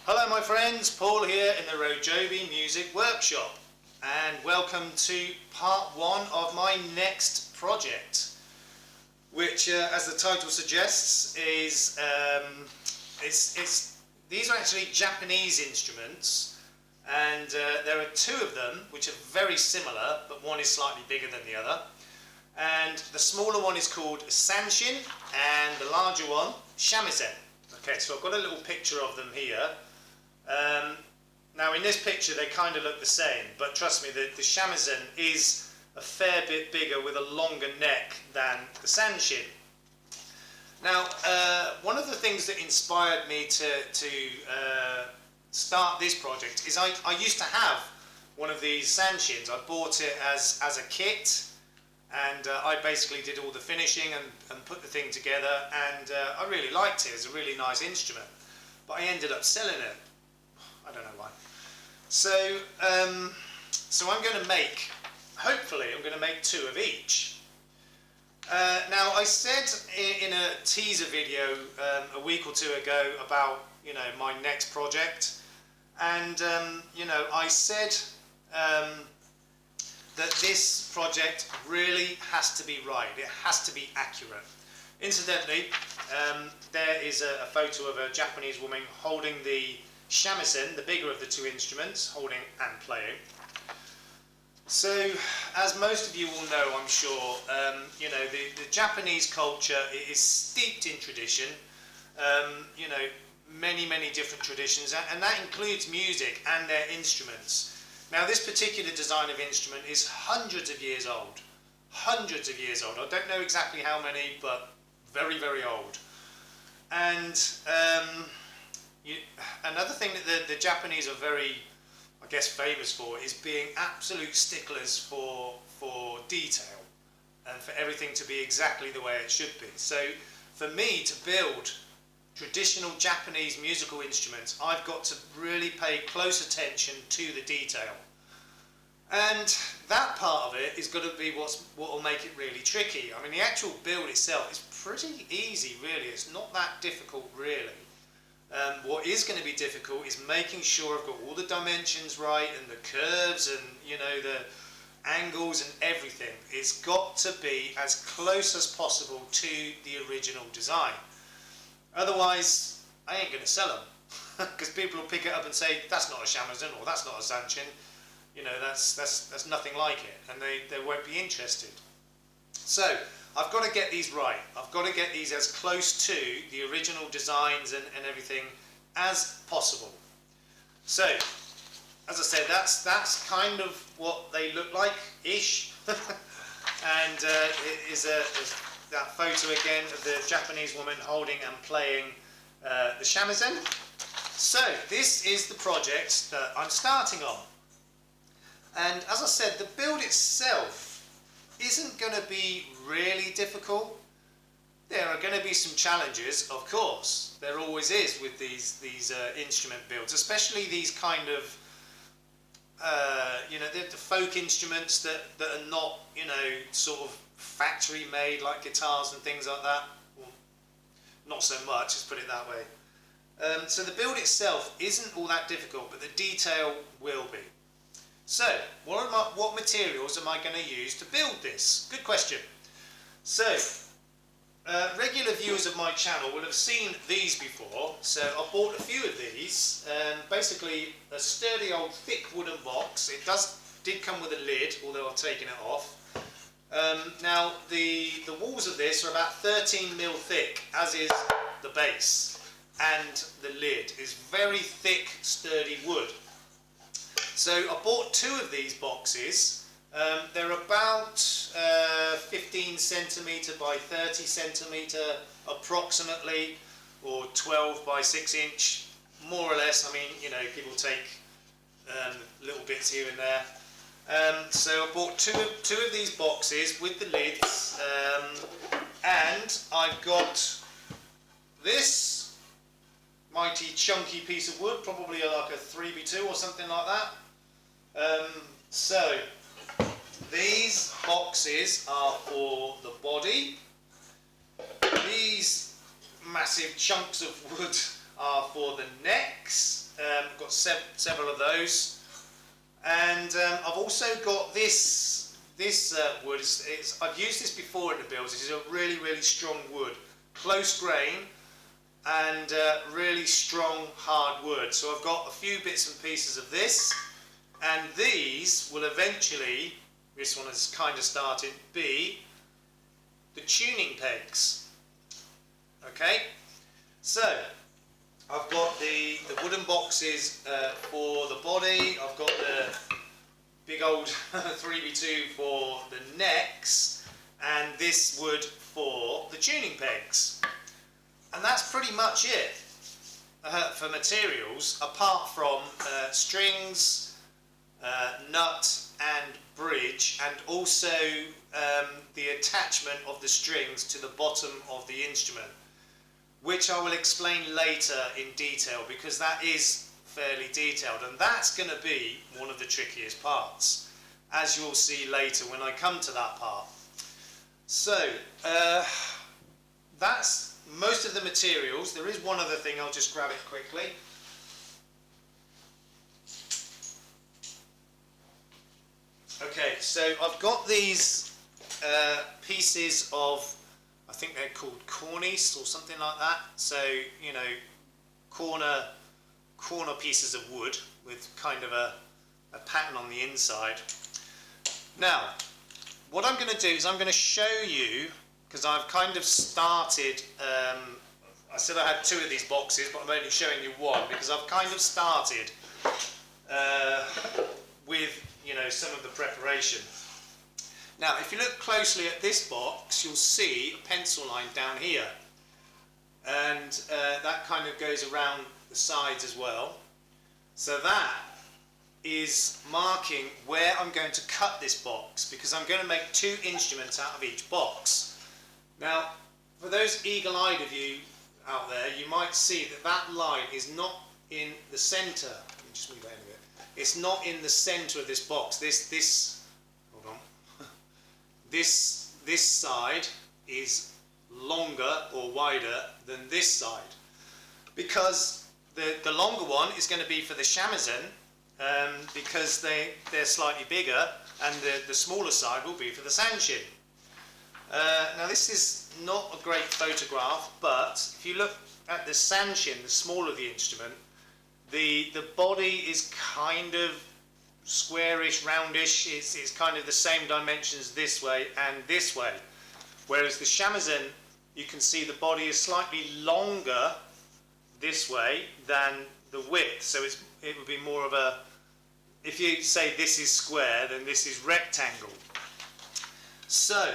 Hello my friends, Paul here in the RoJoBe Music Workshop, and welcome to part one of my next project, which as the title suggests is these are actually Japanese instruments, and there are two of them which are very similar, but one is slightly bigger than the other. And the smaller one is called Sanshin and the larger one Shamisen. Okay, so I've got a little picture of them here. Now in this picture they kind of look the same, but trust me, the Shamisen is a fair bit bigger with a longer neck than the Sanshin. Now one of the things that inspired me to start this project is I used to have one of these Sanshins. I bought it as a kit, and I basically did all the finishing and put the thing together, and I really liked it. It's a really nice instrument, but I ended up selling it. I don't know why. So I'm going to make, hopefully I'm going to make two of each. Now I said in a teaser video a week or two ago about, you know, my next project, and you know, I said that this project really has to be right. It has to be accurate. Incidentally, there is a photo of a Japanese woman holding the shamisen, the bigger of the two instruments, holding and playing. So, as most of you will know, I'm sure, you know, the Japanese culture is steeped in tradition. You know, many different traditions, and that includes music and their instruments. Now, this particular design of instrument is hundreds of years old. Hundreds of years old. I don't know exactly how many, but very old. And another thing that the Japanese are very, I guess, famous for is being absolute sticklers for detail and for everything to be exactly the way it should be. So for me to build traditional Japanese musical instruments, I've got to really pay close attention to the detail. And that part of it is going to be what will make it really tricky. I mean, the actual build itself is pretty easy, really. It's not that difficult, really. What is going to be difficult is making sure I've got all the dimensions right, and the curves, and, you know, the angles and everything. It's got to be as close as possible to the original design. Otherwise, I ain't going to sell them, because people will pick it up and say, that's not a shamisen, or that's not a sanshin. You know, that's nothing like it, and they won't be interested. So I've got to get these right. I've got to get these as close to the original designs and everything as possible. So, as I said, that's kind of what they look like, ish. And it is that photo again of the Japanese woman holding and playing the shamisen. So this is the project that I'm starting on. And as I said, the build itself isn't going to be really difficult. There are going to be some challenges, of course. There always is with these instrument builds, especially these kind of you know, the folk instruments that are not, you know, sort of factory made like guitars and things like that. Well, not so much, let's put it that way. So the build itself isn't all that difficult, but the detail will be. So, what materials am I going to use to build this? Good question. So, regular viewers of my channel will have seen these before. So I bought a few of these. Basically, a sturdy old thick wooden box. It did come with a lid, although I've taken it off. Now, the walls of this are about 13mm thick, as is the base. And the lid is very thick, sturdy wood. So I bought two of these boxes. They're about 15 centimetre by 30 centimetre approximately, or 12 by 6 inch, more or less. I mean, you know, people take little bits here and there. So I bought two of these boxes with the lids, and I've got this mighty chunky piece of wood, probably like a 3x2 or something like that. So these boxes are for the body. These massive chunks of wood are for the necks, I've got several of those, and I've also got this wood. I've used this before in the builds. This is a really, really strong wood, close grain, and really strong hard wood. So I've got a few bits and pieces of this, and these will eventually, this one has kind of started, be the tuning pegs. Okay, so I've got the wooden boxes for the body. I've got the big old 3x2 for the necks, and this wood for the tuning pegs. And that's pretty much it for materials, apart from strings, nut and bridge, and also the attachment of the strings to the bottom of the instrument, which I will explain later in detail, because that is fairly detailed, and that's going to be one of the trickiest parts, as you'll see later when I come to that part. So that's most of the materials. There is one other thing, I'll just grab it quickly. Okay, so I've got these pieces of, I think they're called cornice or something like that. So, you know, corner pieces of wood with kind of a pattern on the inside. Now, what I'm going to do is I'm going to show you, because I've kind of started, I said I had 2 of these boxes, but I'm only showing you one, because I've kind of started with, you know, some of the preparation. Now, if you look closely at this box, you'll see a pencil line down here, and that kind of goes around the sides as well. So that is marking where I'm going to cut this box, because I'm going to make 2 instruments out of each box. Now, for those eagle-eyed of you out there, you might see that that line is not in the centre. Let me just move that in a bit. It's not in the centre of this box. Hold on. This side is longer or wider than this side, because the longer one is going to be for the shamisen, because they're slightly bigger, and the smaller side will be for the sanshin. Now, this is not a great photograph, but if you look at the sanshin, the smaller the instrument, the body is kind of squarish, roundish. It's kind of the same dimensions this way and this way. Whereas the shamisen, you can see the body is slightly longer this way than the width. So it would be more of a, if you say this is square, then this is rectangle. So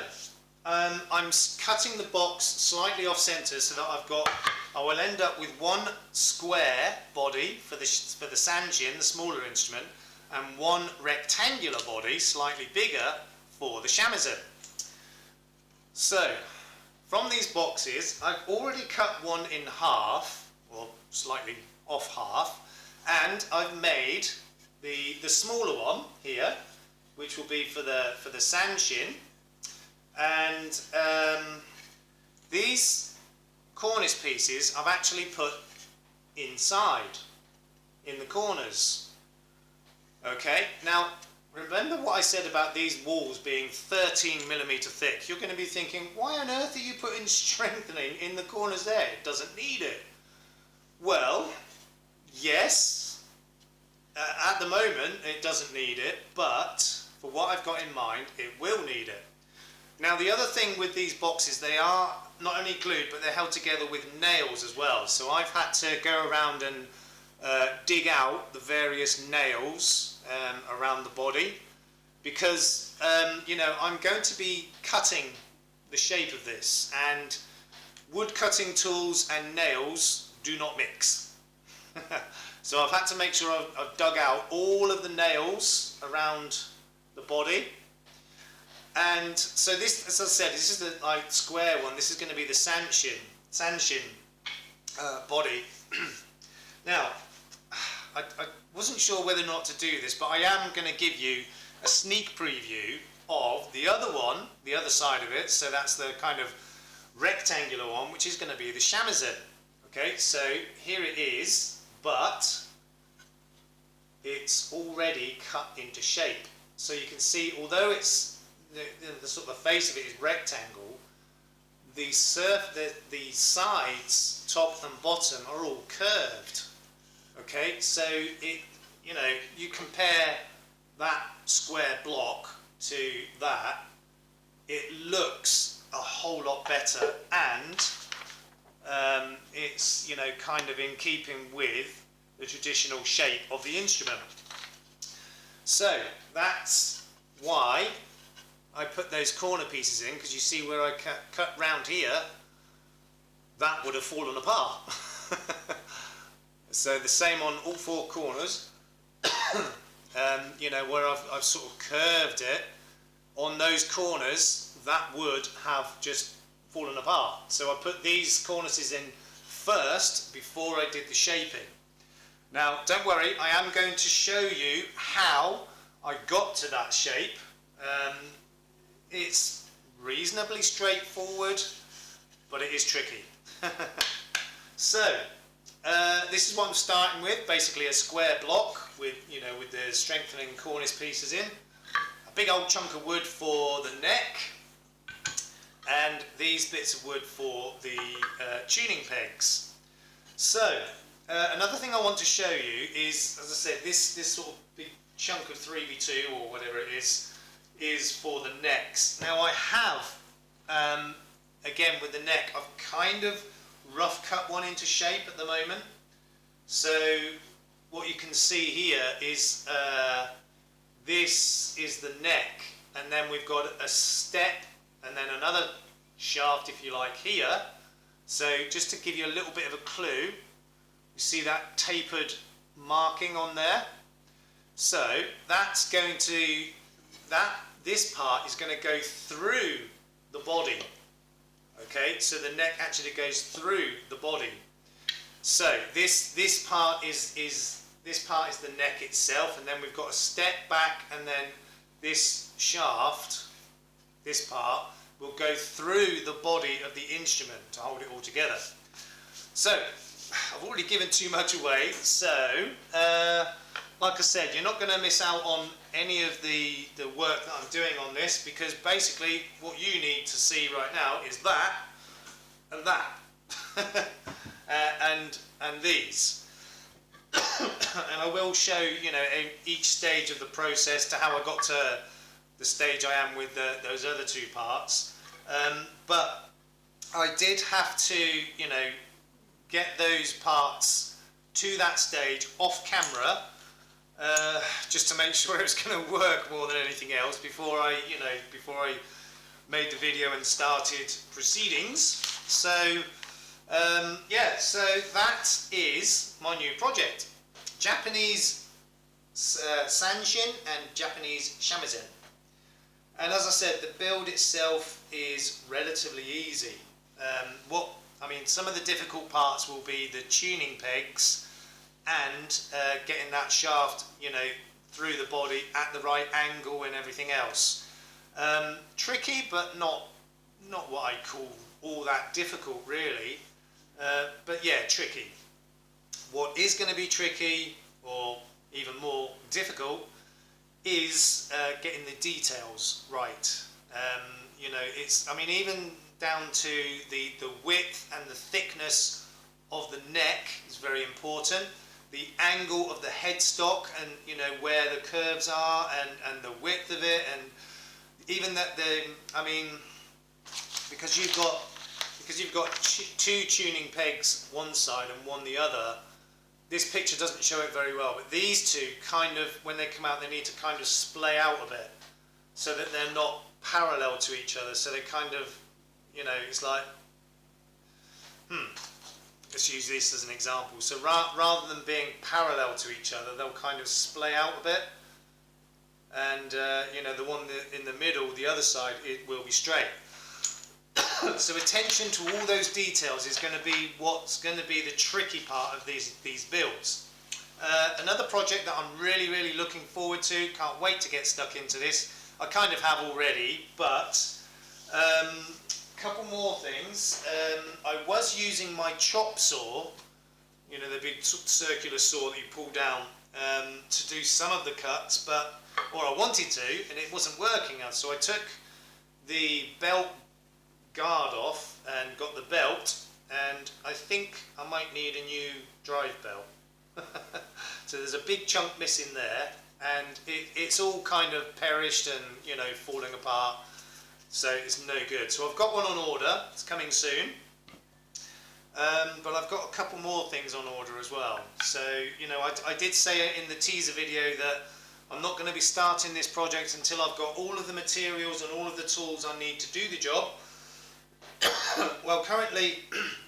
I'm cutting the box slightly off centre, so that I will end up with one square body for the sanshin, the smaller instrument, and one rectangular body, slightly bigger, for the shamisen. So from these boxes, I've already cut one in half, or slightly off half, and I've made the smaller one here, which will be for the sanshin. And these cornice pieces I've actually put inside, in the corners. Okay, now remember what I said about these walls being 13mm thick. You're going to be thinking, why on earth are you putting strengthening in the corners there? It doesn't need it. Well, yes, at the moment it doesn't need it, but for what I've got in mind, it will need it. Now, the other thing with these boxes, they are not only glued, but they're held together with nails as well. So I've had to go around and dig out the various nails around the body, because you know, I'm going to be cutting the shape of this, and wood cutting tools and nails do not mix. So I've had to make sure I've dug out all of the nails around the body. And so this, as I said, this is the square one. This is going to be the sanshin body. Now, I wasn't sure whether or not to do this, but I am going to give you a sneak preview of the other one, the other side of it. So that's the kind of rectangular one, which is going to be the shamisen. Okay, so here it is, but it's already cut into shape. So you can see, although it's the sort of the face of it is rectangle, the sides, top and bottom, are all curved. Okay, so it, you know, you compare that square block to that, it looks a whole lot better, and it's, you know, kind of in keeping with the traditional shape of the instrument. So that's why I put those corner pieces in, because you see where I cut round here, that would have fallen apart. So the same on all four corners. You know, where I've sort of curved it, on those corners, that would have just fallen apart. So I put these cornices in first before I did the shaping. Now, don't worry, I am going to show you how I got to that shape. It's reasonably straightforward, but it is tricky. So, this is what I'm starting with, basically a square block with, you know, with the strengthening cornice pieces in. A big old chunk of wood for the neck, and these bits of wood for the tuning pegs. So, another thing I want to show you is, as I said, this sort of big chunk of 3v2 or whatever it is for the necks. Now I have, again with the neck, I've kind of rough cut one into shape at the moment. So what you can see here is this is the neck, and then we've got a step and then another shaft, if you like, here. So just to give you a little bit of a clue, you see that tapered marking on there? So that's going to, this part is going to go through the body. Okay, so the neck actually goes through the body. So this part is the neck itself, and then we've got a step back, and then this shaft, this part, will go through the body of the instrument to hold it all together. So I've already given too much away, so like I said, you're not going to miss out on any of the work that I'm doing on this, because basically what you need to see right now is that and that and these. And I will show, you know, each stage of the process to how I got to the stage I am with those other two parts. But I did have to, you know, get those parts to that stage off camera, just to make sure it was going to work more than anything else before I made the video and started proceedings. So yeah, so that is my new project, Japanese Sanshin and Japanese Shamisen. And as I said, the build itself is relatively easy. Some of the difficult parts will be the tuning pegs and getting that shaft, you know, through the body at the right angle and everything else. Tricky, but not what I call all that difficult, really. But yeah, tricky. What is going to be tricky, or even more difficult, is getting the details right. You know, even down to the width and the thickness of the neck is very important. The angle of the headstock, and you know where the curves are, and the width of it, and even that because you've got two tuning pegs one side and one the other. This picture doesn't show it very well, but these two kind of, when they come out, they need to kind of splay out a bit so that they're not parallel to each other. So they kind of, you know, it's like, let's use this as an example. So rather than being parallel to each other, they'll kind of splay out a bit. And, you know, the one in the middle, the other side, it will be straight. So attention to all those details is going to be what's going to be the tricky part of these builds. Another project that I'm really looking forward to, can't wait to get stuck into this. I kind of have already, but a couple more things. I was using my chop saw, you know, the big circular saw that you pull down to do some of the cuts, or I wanted to, and it wasn't working. So I took the belt guard off and got the belt, and I think I might need a new drive belt. So there's a big chunk missing there, and it's all kind of perished and, you know, falling apart, so it's no good. So I've got one on order, it's coming soon. But I've got a couple more things on order as well. So, you know, I did say in the teaser video that I'm not going to be starting this project until I've got all of the materials and all of the tools I need to do the job. Well, currently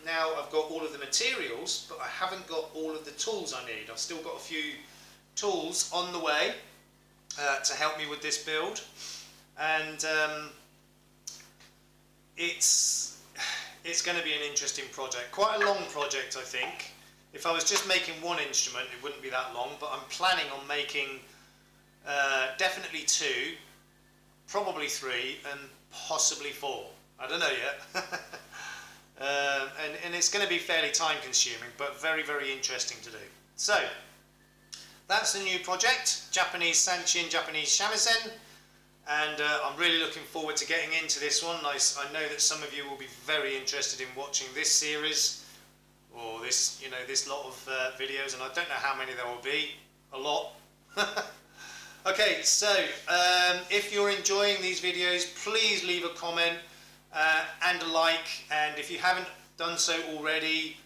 now I've got all of the materials, but I haven't got all of the tools I need. I've still got a few tools on the way to help me with this build, and it's going to be an interesting project, quite a long project I think. If I was just making one instrument it wouldn't be that long, but I'm planning on making definitely 2, probably 3 and possibly 4. I don't know yet. And it's going to be fairly time consuming, but very, very interesting to do. So that's the new project, Japanese Sanshin, Japanese Shamisen. And I'm really looking forward to getting into this one. I know that some of you will be very interested in watching this series, or this, you know, this lot of videos, and I don't know how many there will be. A lot. Okay, so if you're enjoying these videos, please leave a comment and a like, and if you haven't done so already,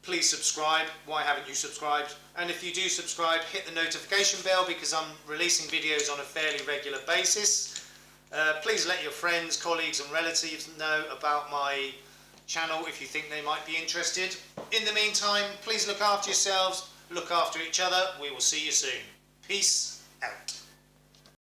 please subscribe. Why haven't you subscribed? And if you do subscribe, hit the notification bell, because I'm releasing videos on a fairly regular basis. Please let your friends, colleagues and relatives know about my channel if you think they might be interested. In the meantime, please look after yourselves, look after each other. We will see you soon. Peace.